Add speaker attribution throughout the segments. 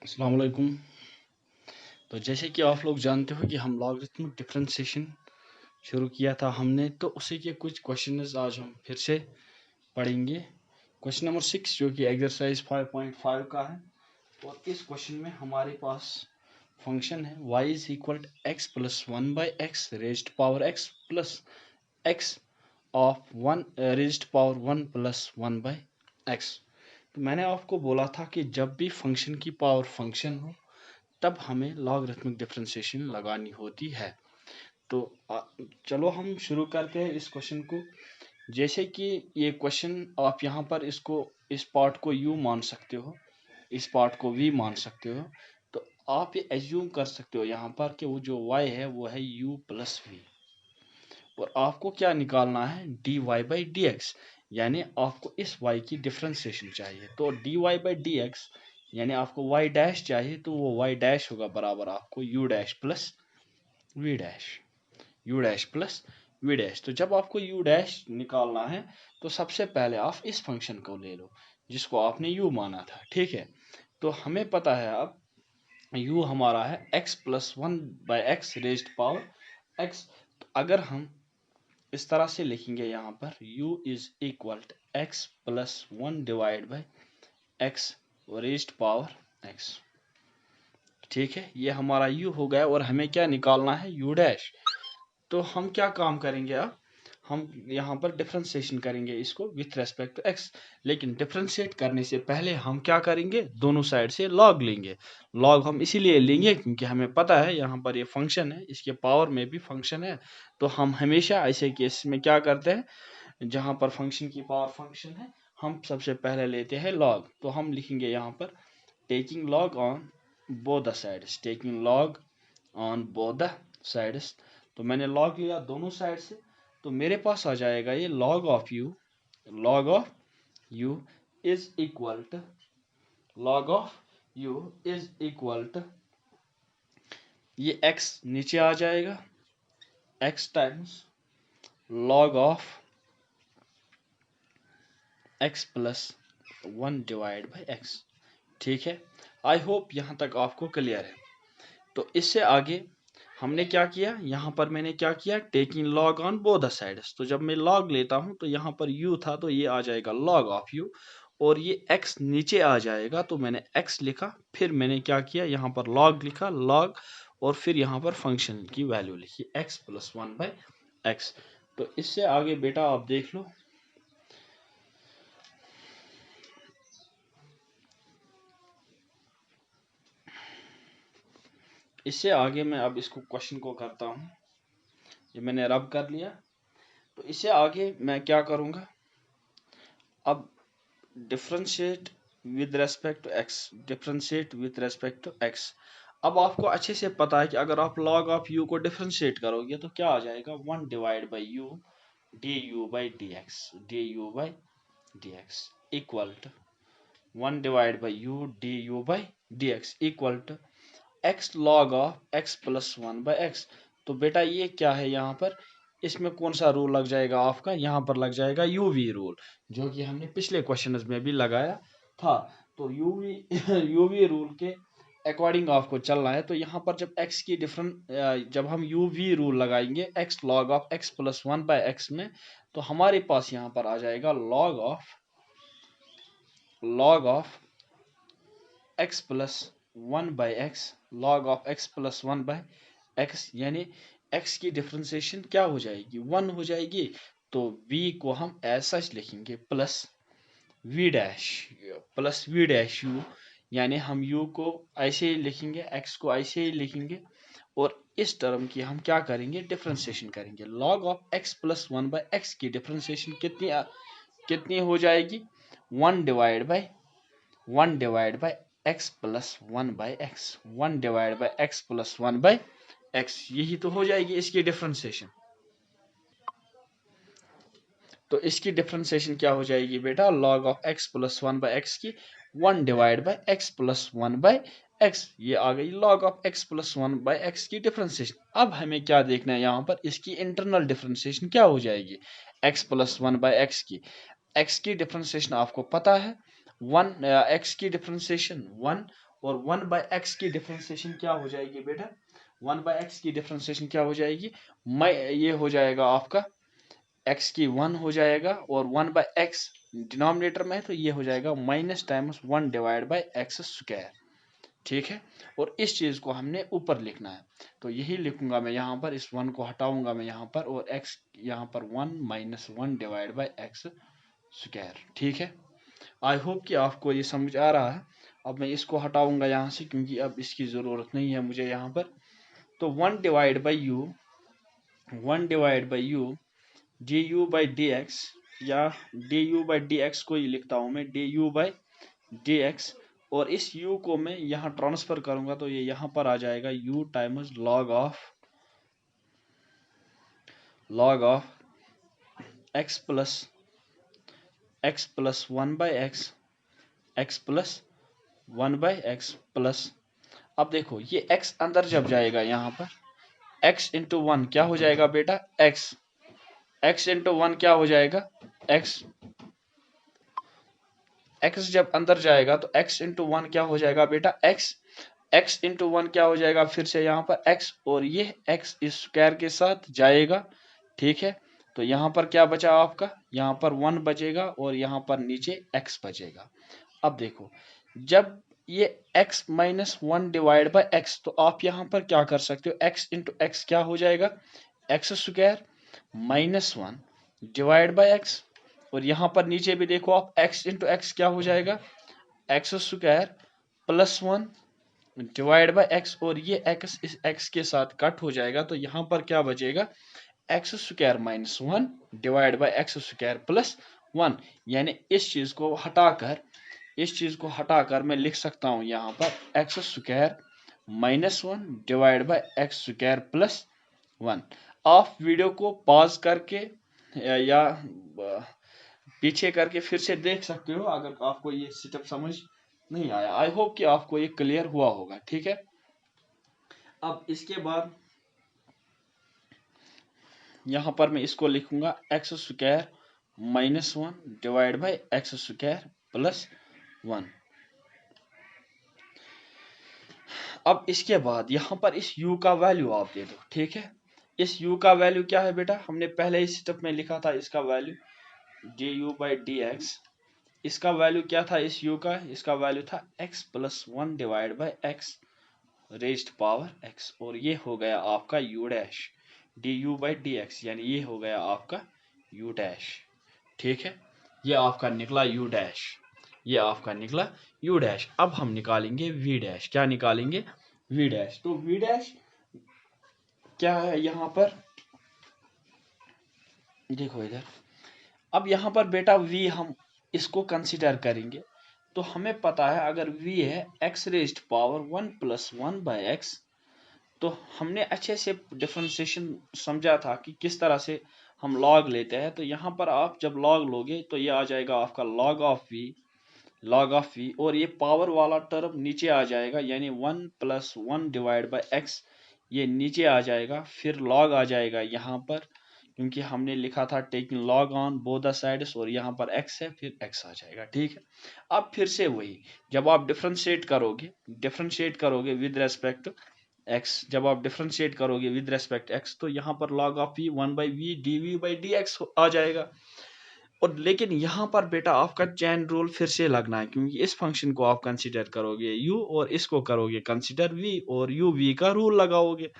Speaker 1: अस्सलाम वालेकुम। तो जैसे कि आप लोग जानते हो कि हम लॉगरिथमिक डिफरेंशिएशन शुरू किया था हमने, तो उसी के कुछ क्वेश्चंस आज हम फिर से पढ़ेंगे। क्वेश्चन नंबर 6 जो कि एक्सरसाइज 5.5 का है, और इस क्वेश्चन में हमारे पास फंक्शन है y is equal to X plus 1/x raised power x plus x of 1 raised power 1 plus 1/x। तो मैंने आपको बोला था कि जब भी फंक्शन की पावर फंक्शन हो तब हमें लॉगरिथमिक डिफरेंशिएशन लगानी होती है। तो चलो हम शुरू करते हैं इस क्वेश्चन को। जैसे कि ये क्वेश्चन आप यहाँ पर इसको इस पार्ट को u मान सकते हो, इस पार्ट को v मान सकते हो। तो आप ये एज्यूम कर सकते हो यहाँ पर कि वो जो y है वो है u प्लस v, और आपको क्या निकालना है dy बाई डी एक्स, यानी आपको इस y की डिफरेंशिएशन चाहिए। तो dy बाई डी एक्स यानी आपको y डैश चाहिए, तो वो y डैश होगा बराबर आपको u dash plus v dash, u dash plus v dash. तो जब आपको u डैश निकालना है तो सबसे पहले आप इस फंक्शन को ले लो जिसको आपने u माना था, ठीक है। तो हमें पता है अब u हमारा है x plus 1/x raised power x। अगर हम इस तरह से लिखेंगे यहाँ पर u is equal to X plus 1 divide by X raised power x, ठीक है। ये हमारा u हो गया, और हमें क्या निकालना है u डैश। तो हम क्या काम करेंगे, अब हम यहाँ पर डिफरेंशिएशन करेंगे इसको विथ रेस्पेक्ट टू x। लेकिन डिफरेंशिएट करने से पहले हम क्या करेंगे, दोनों साइड से लॉग लेंगे। लॉग हम इसीलिए लेंगे क्योंकि हमें पता है यहाँ पर ये फंक्शन है, इसके पावर में भी फंक्शन है। तो हम हमेशा ऐसे केस में क्या करते हैं, जहाँ पर फंक्शन की पावर फंक्शन है हम सबसे पहले लेते हैं लॉग। तो हम लिखेंगे यहाँ पर taking log on both the sides, taking log on both the sides. तो मैंने लॉग लिया दोनों साइड से, तो मेरे पास आ जाएगा ये log of U, log of U is equal to, log of U is equal to, ये x नीचे आ जाएगा, x times log of x plus 1 divide by x, ठीक है। आई होप यहाँ तक आपको क्लियर है। तो इससे आगे हमने क्या किया, यहाँ पर मैंने क्या किया, taking log on both the sides. तो जब मैं लॉग लेता हूँ तो यहाँ पर u था तो ये आ जाएगा लॉग ऑफ u, और ये x नीचे आ जाएगा तो मैंने x लिखा, फिर मैंने क्या किया यहाँ पर लॉग लिखा, लॉग, और फिर यहाँ पर फंक्शन की वैल्यू लिखी x प्लस 1/x। तो इससे आगे बेटा आप देख लो, इससे आगे मैं अब इसको क्वेश्चन को करता हूँ। ये मैंने रब कर लिया, तो इससे आगे मैं क्या करूँगा, अब differentiate with respect to x, differentiate with respect to x। अब आपको अच्छे से पता है कि अगर आप log ऑफ u को डिफरेंशिएट करोगे तो क्या आ जाएगा, 1 divide by u du by dx, du by dx equal to 1 divide by u du by dx equal to x log of x plus 1/x। तो बेटा ये क्या है, यहाँ पर इसमें कौन सा रूल लग जाएगा आपका, यहाँ पर लग जाएगा यूवी रूल, जो कि हमने पिछले क्वेश्चन में भी लगाया था। तो यूवी यूवी रूल के अकॉर्डिंग आपको चलना है। तो यहाँ पर जब x की जब हम यूवी रूल लगाएंगे x log of x plus 1/x में, तो हमारे पास यहाँ पर आ जाएगा log of x plus 1/x, log of x plus 1/x, यानी x की डिफरेंशिएशन क्या हो जाएगी, 1 हो जाएगी। तो v को हम एज सच लिखेंगे प्लस v डैश u, यानी हम u को ऐसे ही लिखेंगे, x को ऐसे ही लिखेंगे, और इस टर्म की हम क्या करेंगे, डिफरेंशिएशन करेंगे। log of x plus 1/x की डिफरेंशिएशन कितनी हो जाएगी, 1 divide by x plus 1/x, 1 divide by x plus 1/x, यही तो हो जाएगी इसकी डिफरेंशिएशन। तो इसकी डिफरेंशिएशन क्या हो जाएगी बेटा, log of x plus 1/x की 1 divide by x plus 1/x, ये आ गई log of x plus 1/x की डिफरेंशिएशन। अब हमें क्या देखना है, यहाँ पर इसकी इंटरनल डिफरेंशिएशन क्या हो जाएगी, x प्लस 1/x की। x की डिफरेंशिएशन आपको पता है, 1 x की डिफरेंशिएशन 1, और 1/x की डिफरेंशिएशन क्या हो जाएगी बेटा, 1/x की डिफरेंशिएशन क्या हो जाएगी, ये हो जाएगा आपका x की 1 हो जाएगा और 1/x डिनोमिनेटर में है तो ये हो जाएगा minus times 1 divide by x square, ठीक है। और इस चीज को हमने ऊपर लिखना है, तो यही लिखूंगा मैं यहाँ पर, इस 1 को हटाऊंगा मैं यहाँ पर, और x यहाँ पर 1 minus 1 divide by x square, ठीक है। आई होप कि आपको ये समझ आ रहा है। अब मैं इसको हटाऊंगा यहाँ से क्योंकि अब इसकी ज़रूरत नहीं है मुझे यहाँ पर। तो 1 divide by u, 1 divide by u d you by D x, या d you by D x को ही लिखता हूँ मैं, d you by D x, और इस u को मैं यहाँ ट्रांसफर करूंगा तो ये यहाँ पर आ जाएगा u times log of x plus 1/x plus 1/x plus, अब देखो ये x अंदर जब जाएगा यहाँ पर x इंटू 1 क्या हो जाएगा बेटा, x इंटू 1 क्या हो जाएगा, x जब अंदर जाएगा तो x इंटू 1 क्या हो जाएगा बेटा, x इंटू 1 क्या हो जाएगा, फिर से यहाँ पर x, और ये x इस स्क्वायर के साथ जाएगा, ठीक है। तो यहाँ पर क्या बचा आपका, यहाँ पर 1 बचेगा और यहाँ पर नीचे x बचेगा। अब देखो जब ये x minus 1 divide by x, तो आप यहाँ पर क्या कर सकते हो, x इंटू एक्स क्या हो जाएगा, x square minus 1 divide by x, और यहाँ पर नीचे भी देखो आप x इंटू एक्स क्या हो जाएगा, x square plus 1 divide by x, और ये x इस x के साथ कट हो जाएगा, तो यहाँ पर क्या बचेगा, x square minus 1 divide by x square plus 1, यानी इस चीज को हटाकर मैं लिख सकता हूँ यहाँ पर x square minus 1 divide by x square plus 1। आप वीडियो को पॉज करके या पीछे करके फिर से देख सकते हो अगर आपको ये सेटअप समझ नहीं आया। आई होप कि आपको ये क्लियर हुआ होगा, ठीक है। अब इसके बाद यहां पर मैं इसको लिखूंगा x square minus 1 divide by x square plus 1। अब इसके बाद यहां पर इस u का वैल्यू आप दे दो, ठीक है। इस u का वैल्यू क्या है बेटा, हमने पहले ही स्टेप में लिखा था इसका value D you by D x, इसका वैल्यू क्या था इस u का, इसका वैल्यू था x plus 1 divide by X raised power x, और ये हो गया आपका u dash D you by D x, यानी ये हो गया आपका u डैश, ठीक है। ये आपका निकला u डैश, ये आपका निकला u डैश। अब हम निकालेंगे v डैश, क्या निकालेंगे, v डैश। तो v डैश क्या है यहाँ पर, देखो इधर, अब यहाँ पर बेटा v हम इसको कंसीडर करेंगे, तो हमें पता है अगर v है x raised power 1 plus 1 by x, तो हमने अच्छे से डिफरेंशिएशन समझा था कि किस तरह से हम लॉग लेते हैं। तो यहाँ पर आप जब लॉग लोगे तो ये आ जाएगा आपका लॉग ऑफ v, और ये पावर वाला टर्म नीचे आ जाएगा, यानी 1 प्लस 1 डिवाइड बाई एक्स ये नीचे आ जाएगा, फिर लॉग आ जाएगा यहाँ पर, क्योंकि हमने लिखा था taking log on both the sides, और यहाँ पर x है फिर x आ जाएगा, ठीक है। अब फिर से वही, जब आप डिफरेंशिएट करोगे विद रेस्पेक्ट x, जब आप डिफरेंशिएट करोगे विद रेस्पेक्ट x, तो यहाँ पर log of v 1 by v d v by D x आ जाएगा। और लेकिन यहाँ पर बेटा आपका चेन रूल फिर से लगना है, क्योंकि इस फंक्शन को आप कंसीडर करोगे u और इसको करोगे कंसीडर v, और u v का रूल लगाओगे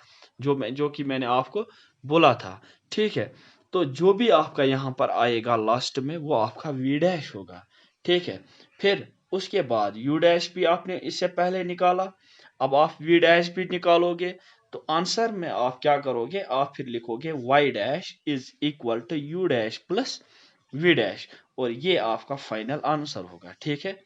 Speaker 1: जो कि मैंने आपको बोला था, ठीक है। तो जो भी आपका यहाँ पर आएगा लास्ट में वो आपका v डैश होगा, ठीक है। फिर उसके बाद u डैश भी आपने इससे पहले निकाला, अब आप v डैश भी निकालोगे, तो आंसर में आप क्या करोगे, आप फिर लिखोगे y dash is equal to u dash plus v dash, और ये आपका फाइनल आंसर होगा, ठीक है।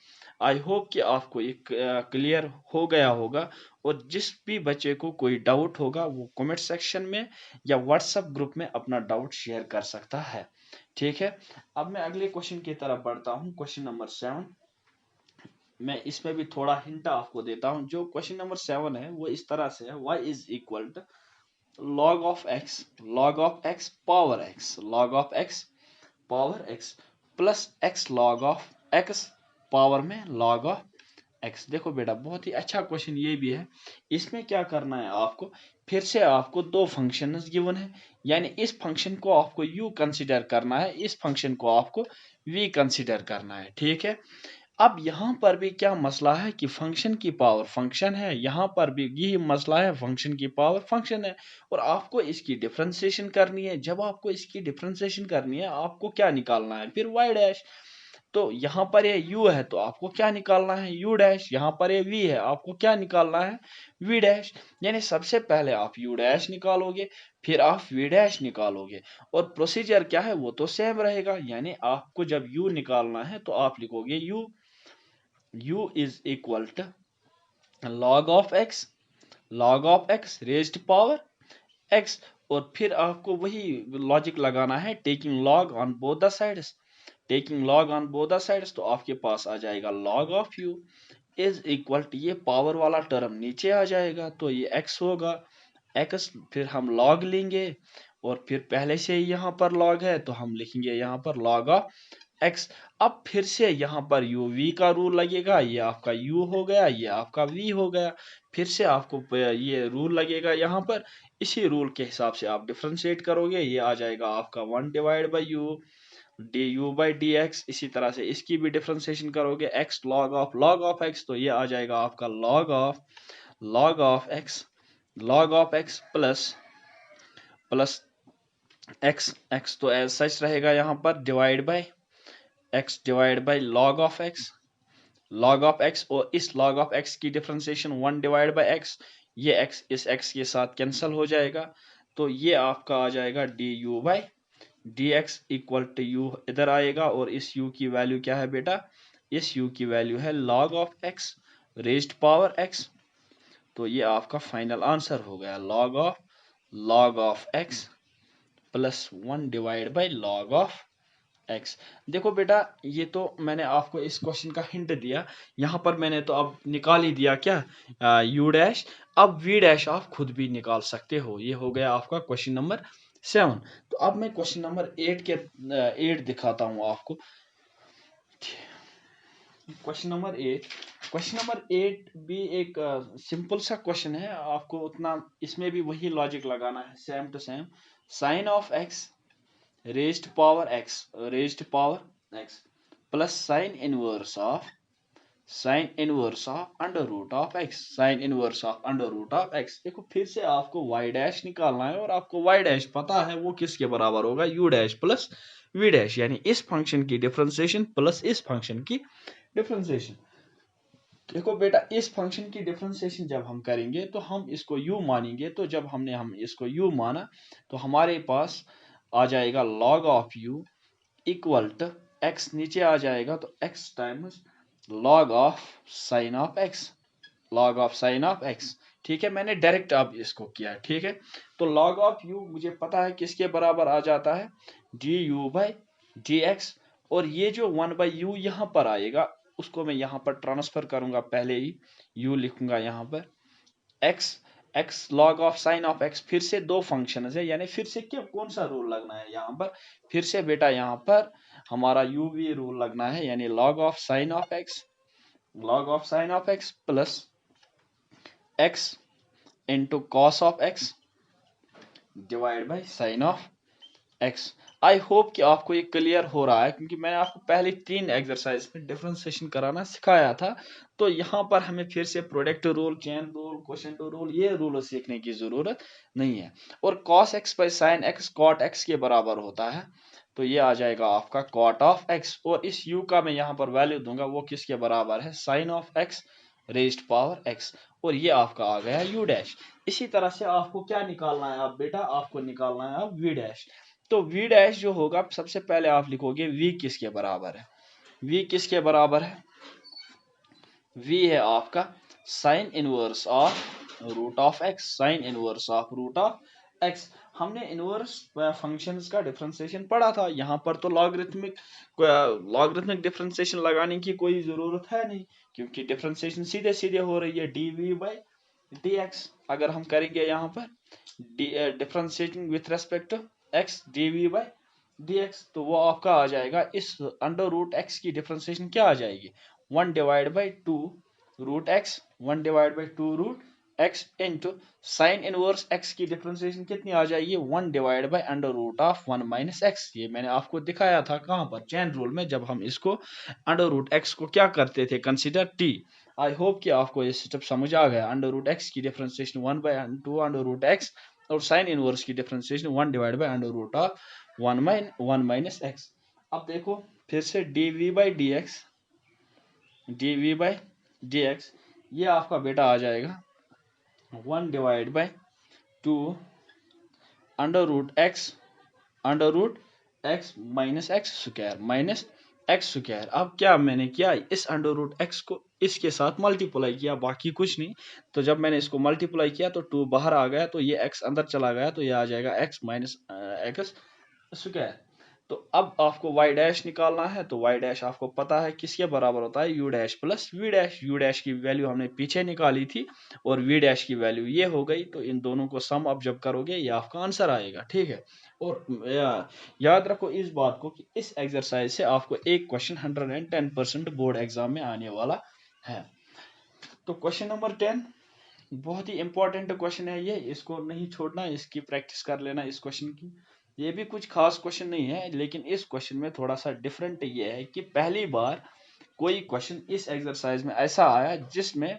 Speaker 1: आई होप कि आपको ये क्लियर हो गया होगा, और जिस भी बच्चे को कोई डाउट होगा वो कमेंट सेक्शन में या व्हाट्सएप ग्रुप में अपना डाउट शेयर कर सकता है, ठीक है। अब मैं अगले क्वेश्चन की तरफ बढ़ता हूँ, क्वेश्चन नंबर 7। मैं इसमें भी थोड़ा हिंट आपको देता हूँ। जो क्वेश्चन नंबर 7 है वो इस तरह से है, y is equal to log of x power x plus x log of x power में log ऑफ एक्स। देखो बेटा बहुत ही अच्छा क्वेश्चन ये भी है। इसमें क्या करना है आपको, फिर से आपको दो फंक्शंस गिवन है, यानी इस फंक्शन को आपको u कंसीडर करना है, इस फंक्शन को आपको v कंसीडर करना है, ठीक है। अब यहाँ पर भी क्या मसला है कि फंक्शन की पावर फंक्शन है, यहाँ पर भी यही मसला है, फंक्शन की पावर फंक्शन है, और आपको इसकी डिफरेंशिएशन करनी है। जब आपको इसकी डिफरेंशिएशन करनी है, आपको क्या निकालना है, फिर y डैश। तो यहाँ पर ये u है तो आपको क्या निकालना है, u डैश। यहाँ पर ये v है, आपको क्या निकालना है, v डैश। यानी सबसे पहले आप u डैश निकालोगे, फिर आप v डैश निकालोगे, और प्रोसीजर क्या है वो तो सेम रहेगा। यानी आपको जब u निकालना है तो आप लिखोगे u is equal to log of x raised power x, और फिर आपको वही लॉजिक लगाना है, taking log on both the sides, taking log on both the sides, तो आपके पास आ जाएगा log of u is equal to, ये पावर वाला टर्म नीचे आ जाएगा तो ये x होगा, x फिर हम log लेंगे, और फिर पहले से ही यहाँ पर log है तो हम लिखेंगे यहाँ पर log ऑफ x। अब फिर से यहाँ पर u v का रूल लगेगा, ये आपका u हो गया, ये आपका v हो गया, फिर से आपको ये रूल लगेगा यहाँ पर, इसी रूल के हिसाब से आप डिफरेंशिएट करोगे, ये आ जाएगा आपका 1 divide by u d you by D x. इसी तरह से इसकी भी डिफरेंशिएशन करोगे, x log ऑफ x, तो ये आ जाएगा आपका log of x plus x तो एज सच रहेगा यहाँ पर, divide by x divide by log of x, और इस log ऑफ x की डिफरेंशिएशन 1 डिवाइड बाई x, ये x इस x के साथ कैंसिल हो जाएगा, तो ये आपका आ जाएगा D you by D X equal to U इधर आएगा, और इस u की वैल्यू क्या है बेटा, इस u की वैल्यू है log of x raised power x। तो ये आपका फाइनल आंसर हो गया, log of x plus 1 divide by log of x। देखो बेटा ये तो मैंने आपको इस क्वेश्चन का हिंट दिया, यहाँ पर मैंने तो अब निकाल ही दिया क्या, u डैश। अब v डैश आप खुद भी निकाल सकते हो। ये हो गया आपका क्वेश्चन नंबर 7। तो अब मैं क्वेश्चन नंबर 8 दिखाता हूँ आपको। क्वेश्चन नंबर 8 भी एक सिंपल सा क्वेश्चन है, आपको उतना इसमें भी वही लॉजिक लगाना है, same to same. Sine of x raised power x plus sine inverse of under root of x। देखो फिर से आपको y डैश निकालना है, और आपको y डैश पता है वो किसके बराबर होगा, u dash plus v dash, यानी इस फंक्शन की डिफरेंशिएशन प्लस इस फंक्शन की डिफरेंशिएशन। देखो बेटा इस फंक्शन की डिफरेंशिएशन जब हम करेंगे तो हम इसको u मानेंगे, तो जब हम इसको u माना तो हमारे पास आ जाएगा log of u equal to x, नीचे आ जाएगा तो x times log of sine of x। ठीक है, मैंने डायरेक्ट अब इसको किया, ठीक है। तो log ऑफ u मुझे पता है किसके बराबर आ जाता है, du बाई dx, और ये जो 1 बाई यू यहाँ पर आएगा उसको मैं यहाँ पर ट्रांसफर करूंगा, पहले ही u लिखूंगा यहाँ पर, x log of sine of x, फिर से दो फंक्शन है, यानी फिर से क्या कौन सा रूल लगना है यहाँ पर, फिर से बेटा यहाँ पर हमारा u v रूल लगना है, यानी log of sine of x plus x into cos of x divide by sine of x। I hope कि आपको ये क्लियर हो रहा है, क्योंकि मैंने आपको पहले 3 एक्सरसाइज में डिफरेंशिएशन कराना सिखाया था, तो यहाँ पर हमें फिर से product rule, chain rule, quotient rule, ये रूल सीखने की जरूरत नहीं है। और cos x by sine x cot x के बराबर होता है, तो ये आ जाएगा आपका cot ऑफ x, और इस u का मैं यहाँ पर वैल्यू दूंगा, वो किसके बराबर है, sine of x raised power x, और ये आपका आ गया u डैश। इसी तरह से आपको क्या निकालना है अब बेटा, आपको निकालना है अब v डैश। तो v डैश जो होगा, सबसे पहले आप लिखोगे v किसके बराबर है, v किसके बराबर है, v है आपका sine inverse of root of x। हमने इनवर्स फंक्शंस का डिफरेंशिएशन पढ़ा था, यहाँ पर तो लॉगरिथमिक डिफरेंशिएशन लगाने की कोई जरूरत है नहीं, क्योंकि डिफरेंशिएशन सीधे सीधे हो रही है, dv बाई dx। अगर हम करेंगे यहाँ पर differentiating with respect to x dv by dx, तो वो आपका आ जाएगा, इस अंडर रूट x की डिफरेंशिएशन क्या आ जाएगी, 1 divide by 2 root X 1 divide by 2 root X into sine inverse X की डिफरेंशिएशन कितनी आ जाएगी 1 divide by under root of 1 minus X. ये मैंने आपको दिखाया था कहां पर चैन रूल में, जब हम इसको अंडर रूट एक्स को क्या करते थे कंसीडर टी। आई होप कि आपको ये स्टेप समझ आ गया। अंडर रूट एक्स की differentiation 1 by 2 under root X और साइन इनवर्स की differentiation 1 divide by under root of 1 minus X. अब देखो फिर से डी बाई डी एक्स ये आपका बेटा आ जाएगा 1 divide by 2 under root X minus X square. अब क्या मैंने किया, इस अंडर रूट एक्स को इसके साथ मल्टीप्लाई किया, बाकी कुछ नहीं। तो जब मैंने इसको मल्टीप्लाई किया तो 2 बाहर आ गया, तो ये x अंदर चला गया, तो ये आ जाएगा x माइनस एक्स स्क्वायर। तो अब आपको y डैश निकालना है, तो y डैश आपको पता है किसके बराबर होता है u dash plus v dash. u dash की वैल्यू हमने पीछे निकाली थी और v डैश की वैल्यू ये हो गई, तो इन दोनों को सम अप जब करोगे ये आपका आंसर आएगा। ठीक है, और याद रखो इस बात को कि इस एक्सरसाइज से आपको एक क्वेश्चन 110% बोर्ड एग्जाम में आने वाला है। तो क्वेश्चन नंबर 10 बहुत ही इंपॉर्टेंट क्वेश्चन है ये, इसको नहीं छोड़ना, इसकी प्रैक्टिस कर लेना इस क्वेश्चन की। ये भी कुछ खास क्वेश्चन नहीं है, लेकिन इस क्वेश्चन में थोड़ा सा डिफरेंट ये है कि पहली बार कोई क्वेश्चन इस एक्सरसाइज में ऐसा आया जिसमें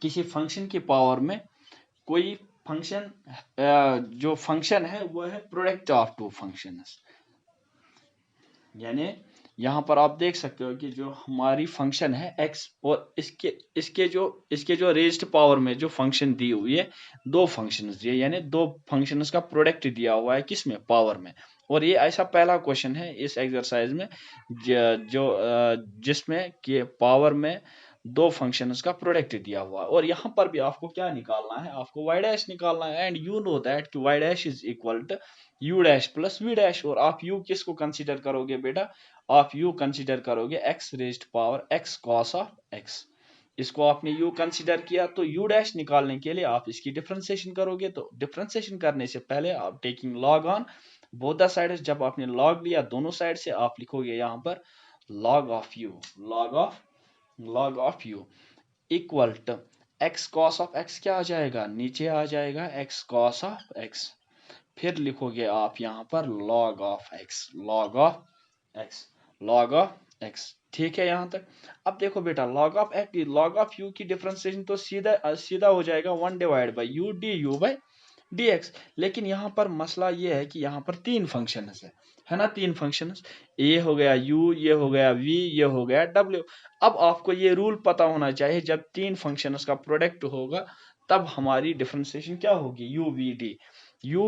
Speaker 1: किसी फंक्शन की पावर में कोई फंक्शन जो फंक्शन है वो है प्रोडक्ट ऑफ टू फंक्शंस। यानी यहाँ पर आप देख सकते हो कि जो हमारी फंक्शन है x और इसके जो रेज्ड पावर में जो फंक्शन दी हुई है, दो फंक्शंस दिए, यानी दो फंक्शंस का प्रोडक्ट दिया हुआ है किसमें पावर में। और ये ऐसा पहला क्वेश्चन है इस एक्सरसाइज में जिसमें कि पावर में दो फंक्शंस का प्रोडक्ट दिया हुआ है। और यहाँ पर भी आपको क्या निकालना है, आपको y डैश निकालना है। एंड यू नो दैट कि y dash is equal to u dash plus v dash. और आप u किसको कंसीडर करोगे बेटा, आप u कंसीडर करोगे x raised power x cos of x। इसको आपने u कंसीडर किया, तो u डैश निकालने के लिए आप इसकी डिफरेंशिएशन करोगे। तो डिफरेंशिएशन करने से पहले आप taking log on both the sides, जब आपने log लिया दोनों साइड से, आप लिखोगे यहाँ पर log of u equal to x cos of x क्या आ जाएगा, नीचे आ जाएगा x cos ऑफ x। फिर लिखोगे आप यहाँ पर log ऑफ x। ठीक है यहाँ तक। अब देखो बेटा log ऑफ u की डिफरेंशिएशन तो सीधा हो जाएगा 1 divide by u du by dx। लेकिन यहाँ पर मसला ये है कि यहाँ पर तीन फंक्शन है ना, तीन फंक्शन, ए हो गया u, ये हो गया v, ये हो गया w। अब आपको ये रूल पता होना चाहिए, जब तीन फंक्शंस का प्रोडक्ट होगा तब हमारी डिफरेंशिएशन क्या होगी u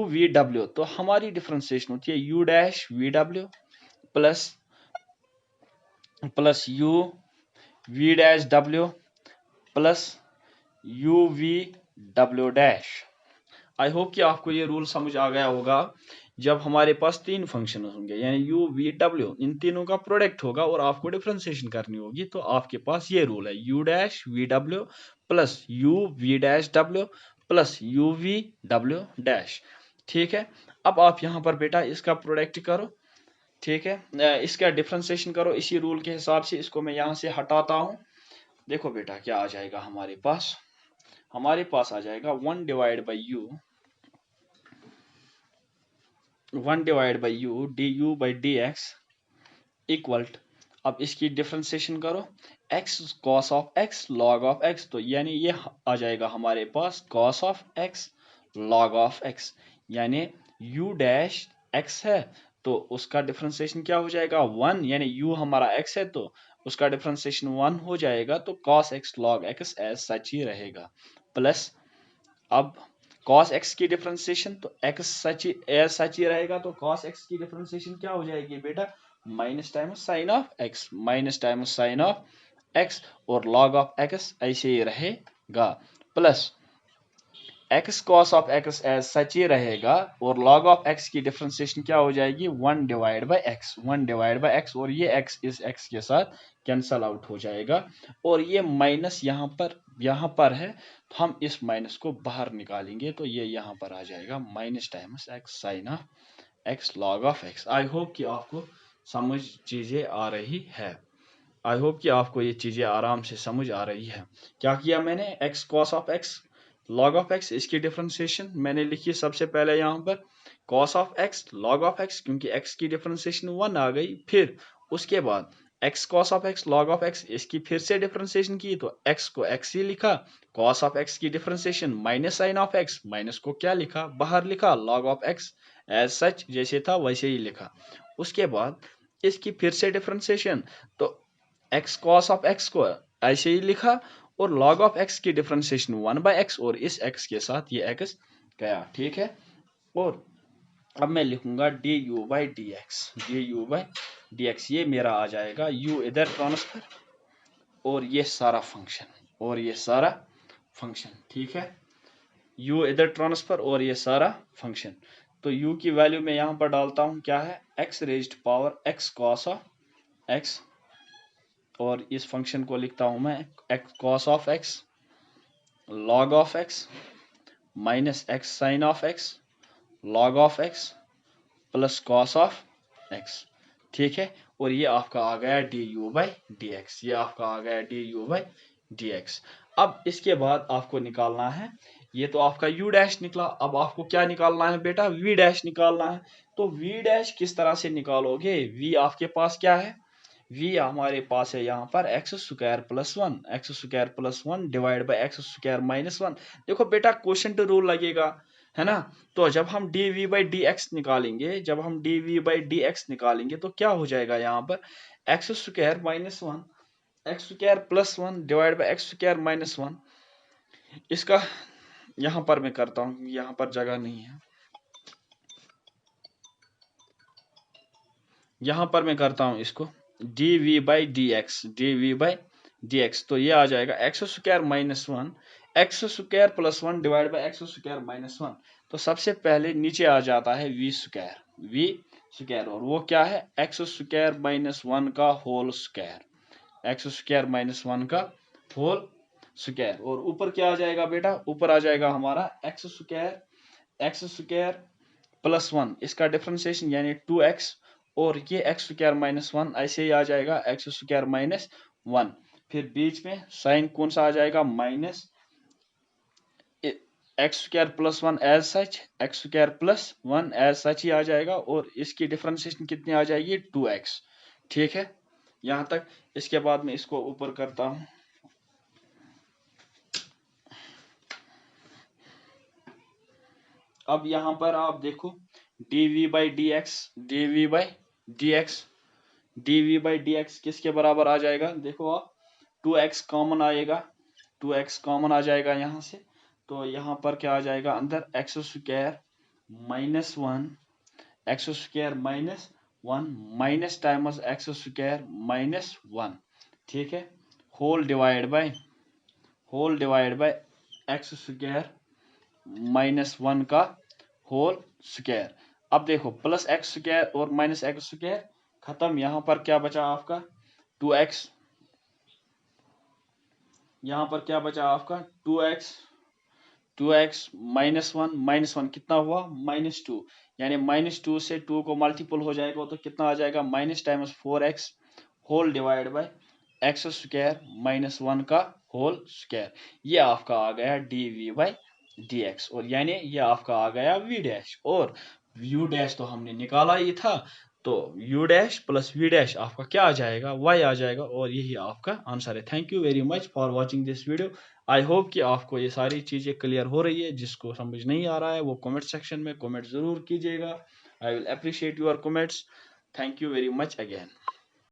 Speaker 1: v w। तो हमारी डिफरेंशिएशन होती है u dash v w plus u v dash w plus u v w dash. आई होप कि आपको ये रूल समझ आ गया होगा। जब हमारे पास तीन फंक्शन होंगे यानी u v w, इन तीनों का प्रोडक्ट होगा और आपको डिफरेंशिएशन करनी होगी, तो आपके पास ये रूल है u dash v w plus u v dash w plus u v w dash. ठीक है, अब आप यहाँ पर बेटा इसका प्रोडक्ट करो। ठीक है, इसका डिफरेंशिएशन करो इसी रूल के हिसाब से। इसको मैं यहाँ से हटाता हूँ। देखो बेटा क्या आ जाएगा हमारे पास आ जाएगा 1 divide by u du by dx equal. अब इसकी डिफरेंशिएशन करो x cos of x log of x। तो यानी ये आ जाएगा हमारे पास cos of x log of x। यानी u डैश x है तो उसका डिफरेंशिएशन क्या हो जाएगा 1, यानी u हमारा x है तो उसका डिफरेंशिएशन 1 हो जाएगा, तो cos x log x as such ही रहेगा। प्लस अब cos x की डिफरेंशिएशन तो x सच ही रहेगा, तो cos x की डिफरेंशिएशन क्या हो जाएगी बेटा, minus times sine of x और log ऑफ x ऐसे ही रहेगा। Plus x cos of x as such ही रहेगा और log ऑफ x की डिफरेंशिएशन क्या हो जाएगी 1 डिवाइड बाई x और ये x इस x के साथ कैंसल आउट हो जाएगा। और ये माइनस यहाँ पर है, तो हम इस माइनस को बाहर निकालेंगे, तो ये यहाँ पर आ जाएगा minus times x sine of x log of x। I hope कि आपको समझ चीजें आ रही है। आई होप कि आपको ये चीज़ें आराम से समझ आ रही है। क्या किया मैंने, x cos of x log of x, इसकी डिफरेंशिएशन मैंने लिखी सबसे पहले यहाँ पर cos of x log of x, क्योंकि एक्स की डिफरेंशिएशन 1 आ गई। फिर उसके बाद x cos of x log of x, इसकी फिर से डिफरेंशिएशन की तो एक्स को एक्स ही लिखा। कॉस ऑफ एक्स की differentiation minus sine of X, minus को क्या लिखा, बाहर लिखा। Log of X as such जैसे था वैसे ही लिखा। उसके बाद इसकी फिर से डिफरेंशिएशन, तो एक्स कॉस ऑफ एक्स को ऐसे ही लिखा और लॉग ऑफ एक्स की डिफरेंशिएशन 1/x, और इस x के साथ ये x गया, ठीक है। और अब मैं लिखूंगा du/dx, ये मेरा आ जाएगा u इधर ट्रांसफर और ये सारा फंक्शन, ठीक है। u इधर ट्रांसफर और ये सारा फंक्शन। तो u की वैल्यू मैं यहां पर डालता हूं, क्या है, x raised power x cos of x, और इस फंक्शन को लिखता हूं मैं x cos of x log of x minus x sin of x log of x plus cos of x, ठीक है। और ये आपका आ गया du/dx, ये आपका आ गया du/dx। अब इसके बाद आपको निकालना है, ये तो आपका u डैश निकला, अब आपको क्या निकालना है बेटा, v डैश निकालना है। तो v डैश किस तरह से निकालोगे, v आपके पास क्या है, v हमारे पास है यहाँ पर x square plus 1 divide by x square minus 1। देखो बेटा क्वोशंट रूल लगेगा, है ना। तो जब हम dv/dx निकालेंगे तो क्या हो जाएगा, यहाँ पर x square minus 1 x square plus 1 divide by x square minus 1। इसका यहाँ पर मैं करता हूँ, यहाँ पर जगह नहीं है, यहाँ पर मैं करता हूँ इसको dv/dx, तो ये आ जाएगा x square minus 1 x square plus 1 divide by x square minus 1। तो सबसे पहले नीचे आ जाता है v स्क्वायर, और वो क्या है, x स्क्वायर माइनस 1 का होल स्क्वायर, और ऊपर क्या आ जाएगा बेटा, ऊपर आ जाएगा हमारा x स्क्वायर प्लस 1, इसका डिफरेंशिएशन यानी 2x, और ये x स्क्वायर माइनस 1 ऐसे ही आ जाएगा x स्क्वायर माइनस 1। फिर बीच में साइन कौन सा आ जाएगा, minus x square plus 1 as such, x square plus 1 as such ही आ जाएगा, और इसकी डिफरेंशिएशन कितनी आ जाएगी, 2x, ठीक है। यहां तक। इसके बाद मैं इसको ऊपर करता हूं, अब यहां पर आप देखो dv/dx किसके बराबर आ जाएगा, देखो आप 2x कॉमन आ जाएगा यहां से। तो यहां पर क्या आ जाएगा, अंदर x square minus 1 minus times x square minus 1, ठीक है, whole divide by x square minus 1 का होल स्क्वायर। अब देखो प्लस एक्स स्क्वायर और माइनस एक्स स्क्वायर खत्म, यहां पर क्या बचा आपका 2x, यहां पर क्या बचा आपका 2x माइनस 1 कितना हुआ, -2, यानी -2 से 2 को मल्टीपल हो जाएगा तो कितना आ जाएगा, minus times 4x whole divide by X square minus 1 का होल स्क्वायर। ये आपका आ गया dv/dx, और यानी ये आपका आ गया v डैश, और u डैश तो हमने निकाला ही था, तो u dash plus v dash आपका क्या आ जाएगा, y आ जाएगा, और यही आपका आंसर है। Thank you very much for watching this video. I hope कि आपको ये सारी चीज़ें क्लियर हो रही है, जिसको समझ नहीं आ रहा है वो कमेंट सेक्शन में कमेंट ज़रूर कीजिएगा। I will appreciate your comments. Thank you very much again.